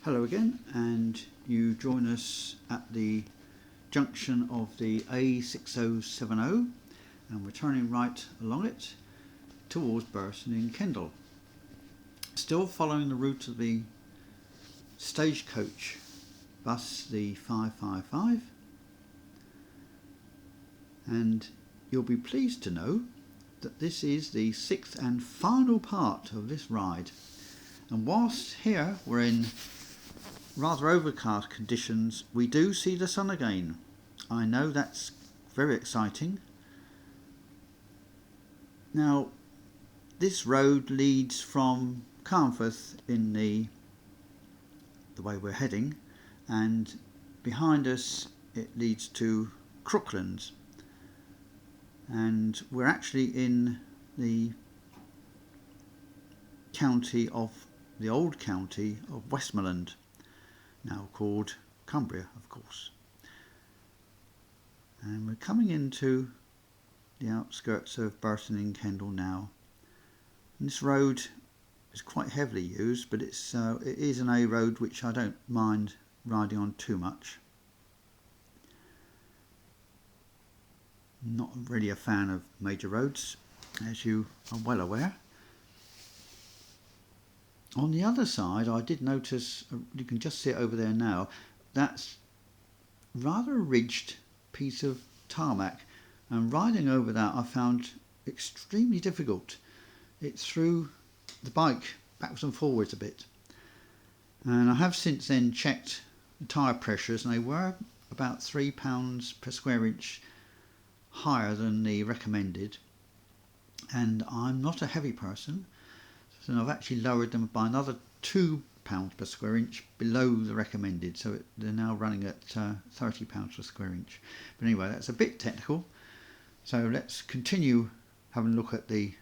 Hello again, and you join us at the junction of the A6070 and we're turning right along it towards Burton in Kendal. Still following the route of the stagecoach bus, the 555, and you'll be pleased to know that this is the sixth and final part of this ride. And whilst here we're in rather overcast conditions, we do see the sun again. I know that's very exciting. Now, this road leads from Carnforth in the way we're heading, and behind us it leads to Crooklands, and we're actually in the old county of Westmoreland, now called Cumbria, of course. And we're coming into the outskirts of Burton in Kendal now. And this road is quite heavily used, but it is an A road which I don't mind riding on too much. Not really a fan of major roads, as you are well aware. On the other side, I did notice, you can just see it over there now, that's rather a ridged piece of tarmac, and riding over that I found extremely difficult. It threw the bike backwards and forwards a bit, and I have since then checked the tyre pressures, and they were about £3 per square inch higher than the recommended, and I'm not a heavy person, so I've actually lowered them by another £2 per square inch below the recommended, so they're now running at £30 per square inch. But anyway, that's a bit technical, so let's continue having a look at the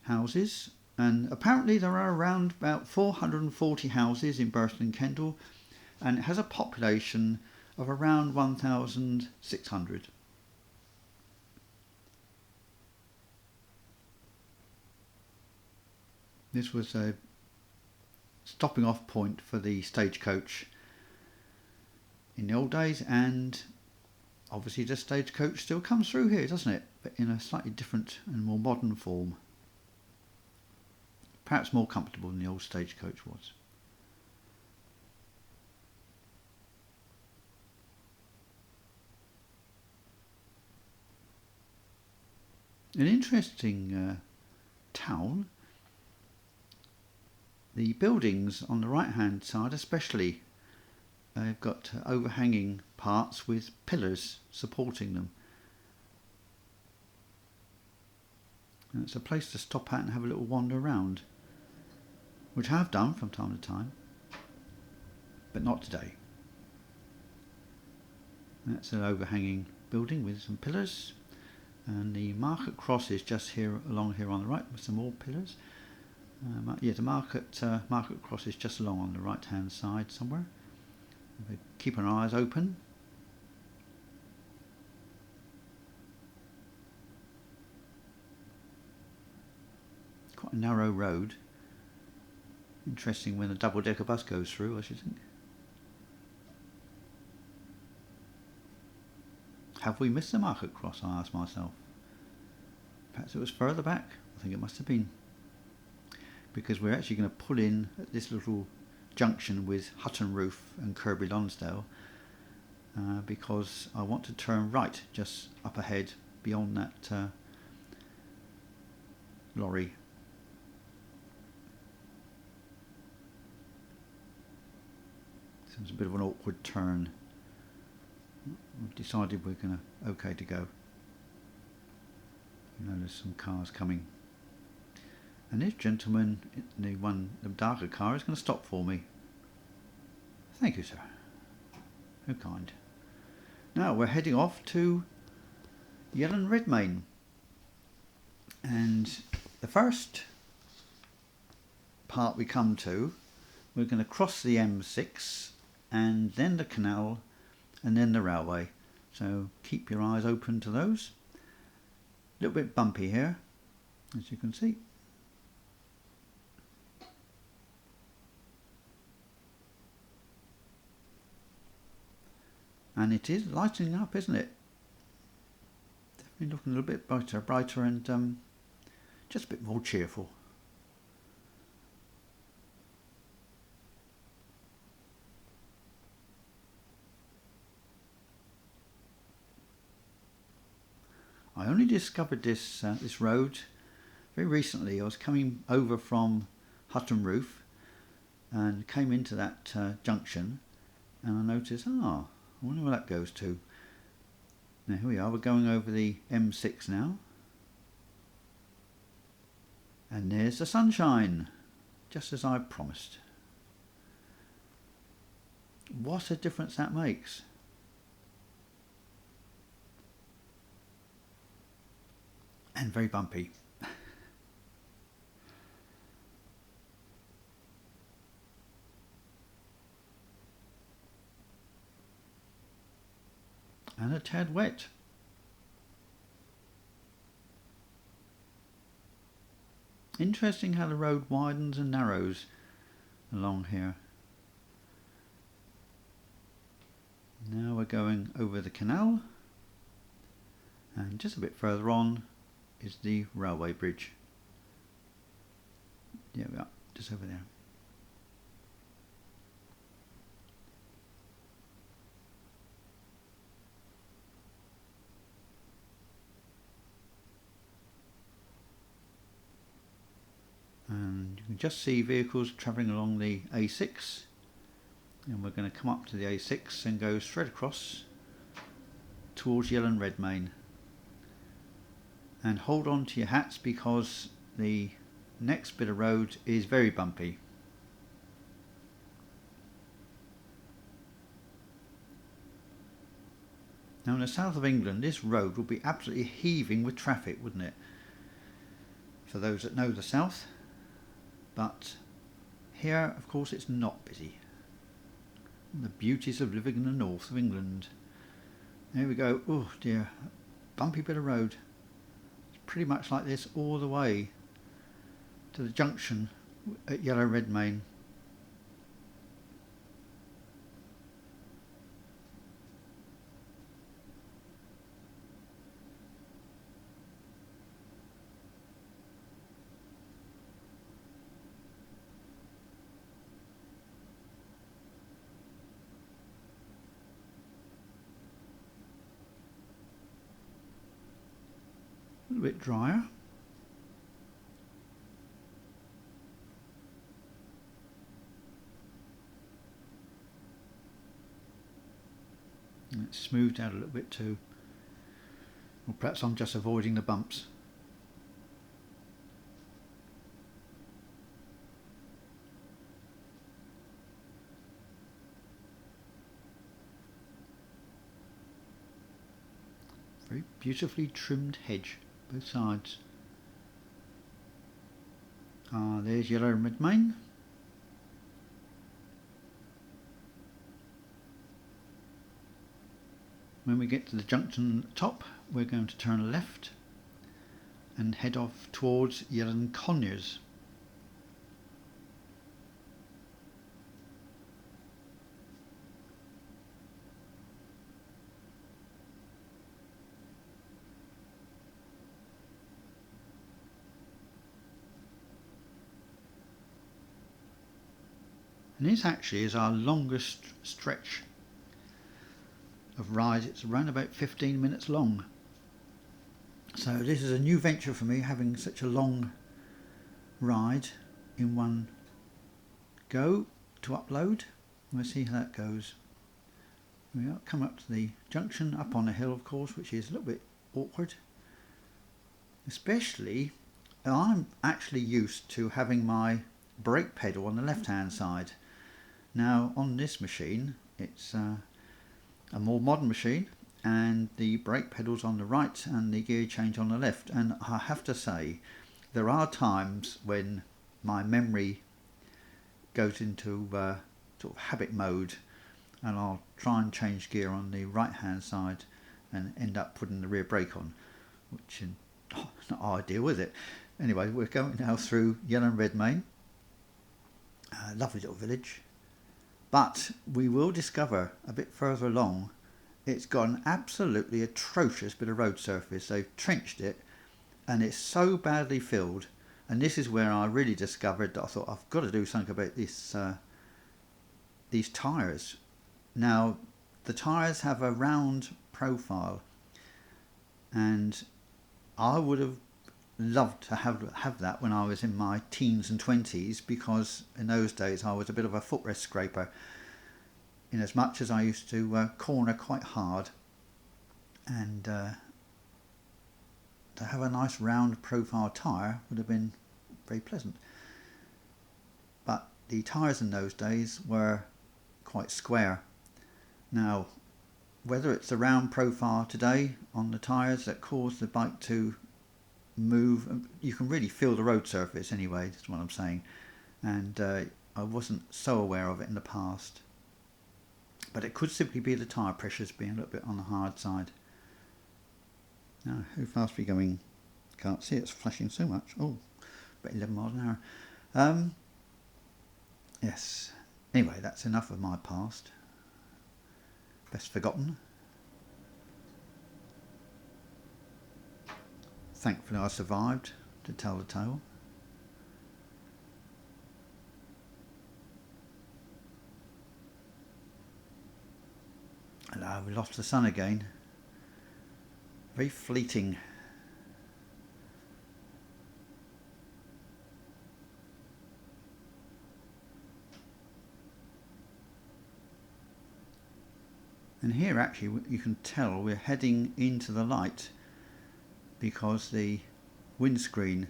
houses. And apparently there are around about 440 houses in Burton and Kendal, and it has a population of around 1,600. This was a stopping off point for the stagecoach in the old days, and obviously the stagecoach still comes through here, doesn't it? But in a slightly different and more modern form. Perhaps more comfortable than the old stagecoach was. An interesting town. The buildings on the right hand side especially, they've got overhanging parts with pillars supporting them. And it's a place to stop at and have a little wander around, which I have done from time to time, but not today. That's an overhanging building with some pillars, and the market cross is just here along here on the right with some more pillars. The market cross is just along on the right hand side somewhere. We keep our eyes open. Quite a narrow road. Interesting when a double-decker bus goes through, I should think. Have we missed the market cross, I asked myself. Perhaps it was further back. I think it must have been, because we're actually going to pull in at this little junction with Hutton Roof and Kirby Lonsdale, because I want to turn right just up ahead beyond that lorry. So it's a bit of an awkward turn. We've decided we're okay to go. You know, there's some cars coming. And this gentleman, the darker car, is going to stop for me. Thank you, sir. How kind. Now we're heading off to Yealands, Redmayne. And the first part we come to, we're going to cross the M6 and then the canal and then the railway. So keep your eyes open to those. A little bit bumpy here, as you can see. And it is lightening up, isn't it? Definitely looking a little bit brighter and just a bit more cheerful. I only discovered this road very recently. I was coming over from Hutton Roof and came into that junction, and I noticed, I wonder where that goes to. Now here we are, we're going over the M6 now, and there's the sunshine, just as I promised. What a difference that makes. And very bumpy. And a tad wet. Interesting how the road widens and narrows along here. Now we're going over the canal, and just a bit further on is the railway bridge. Yeah, we are just over there. And you can just see vehicles travelling along the A6, and we're going to come up to the A6 and go straight across towards Yealands Redmayne. And hold on to your hats because the next bit of road is very bumpy. Now in the south of England, this road will be absolutely heaving with traffic, wouldn't it? For those that know the south. But here, of course, it's not busy. The beauties of living in the north of England. There we go. Oh dear, bumpy bit of road. It's pretty much like this all the way to the junction at Yealands Redmayne. A little bit drier. And it's smoothed out a little bit too. Or perhaps I'm just avoiding the bumps. Very beautifully trimmed hedge, both sides. There's Yealands Redmayne. When we get to the junction top, we're going to turn left and head off towards Yealands Conyers. And this actually is our longest stretch of ride. It's around about 15 minutes long. So this is a new venture for me, having such a long ride in one go to upload. We'll see how that goes. We'll come up to the junction, up on a hill of course, which is a little bit awkward. Especially, I'm actually used to having my brake pedal on the left hand side. Now on this machine, it's a more modern machine, and the brake pedal's on the right and the gear change on the left. And I have to say, there are times when my memory goes into sort of habit mode, and I'll try and change gear on the right hand side and end up putting the rear brake on, which is not ideal, is it? Anyway, we're going now through Yealands Redmayne, lovely little village. But we will discover a bit further along it's got an absolutely atrocious bit of road surface. They've trenched it and it's so badly filled. And this is where I really discovered that I thought I've got to do something about this, these tyres. Now, the tyres have a round profile, and I would have loved to have that when I was in my teens and 20s, because in those days I was a bit of a footrest scraper, in as much as I used to corner quite hard, and to have a nice round profile tyre would have been very pleasant. But the tyres in those days were quite square. Now, whether it's the round profile today on the tyres that cause the bike to move, you can really feel the road surface anyway, that's what I'm saying. And I wasn't so aware of it in the past. But it could simply be the tyre pressures being a little bit on the hard side. Now, how fast are we going? Can't see, it's flashing so much. Oh, about 11 miles an hour. Yes. Anyway, that's enough of my past. Best forgotten. Thankfully I survived to tell the tale. And we lost the sun again. Very fleeting. And here actually you can tell we're heading into the light, because the windscreen,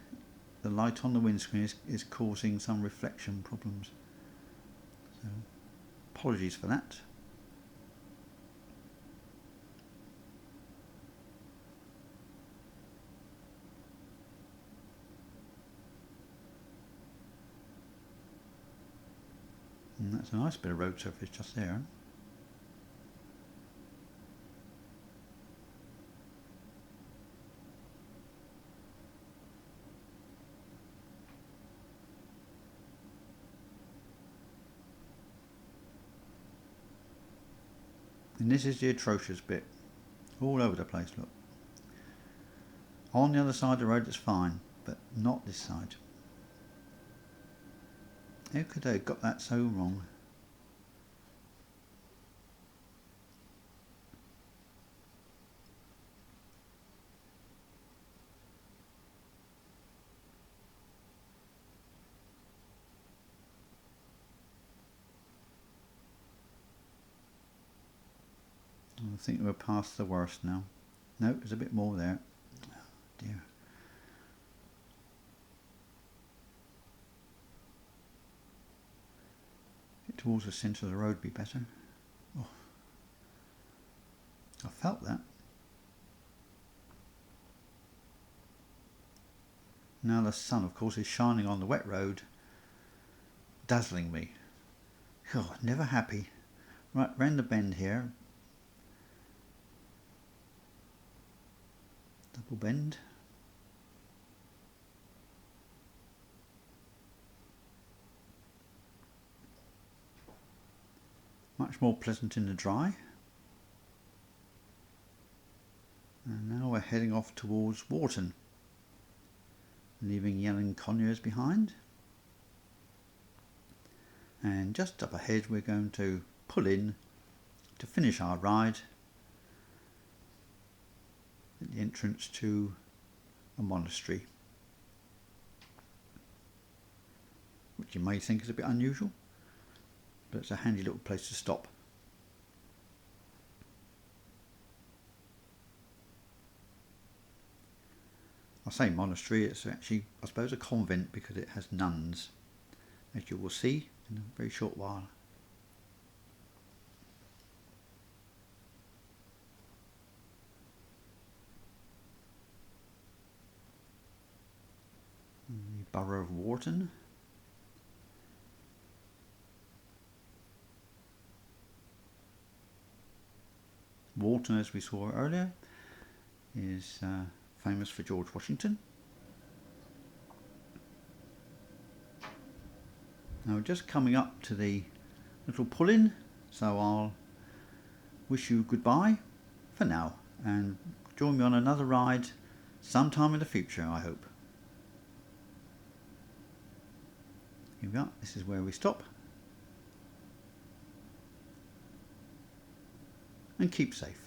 the light on the windscreen is causing some reflection problems. So apologies for that. And that's a nice bit of road surface just there. And this is the atrocious bit. All over the place, look. On the other side of the road it's fine, but not this side. How could they have got that so wrong? I think we're past the worst now. No, there's a bit more there. Oh dear. Get towards the centre of the road would be better. Oh, I felt that. Now the sun, of course, is shining on the wet road, dazzling me. Oh, never happy. Right, round the bend here. Double bend. Much more pleasant in the dry. And now we're heading off towards Warton, leaving Yealands Conyers behind. And just up ahead we're going to pull in to finish our ride at the entrance to a monastery, which you may think is a bit unusual, but it's a handy little place to stop. I say monastery, it's actually, I suppose, a convent, because it has nuns, as you will see in a very short while. The borough of Warton. Warton, as we saw earlier, is famous for George Washington. Now we're just coming up to the little pull-in, so wish you goodbye for now, and join me on another ride sometime in the future, I hope. Here we are, this is where we stop. And keep safe.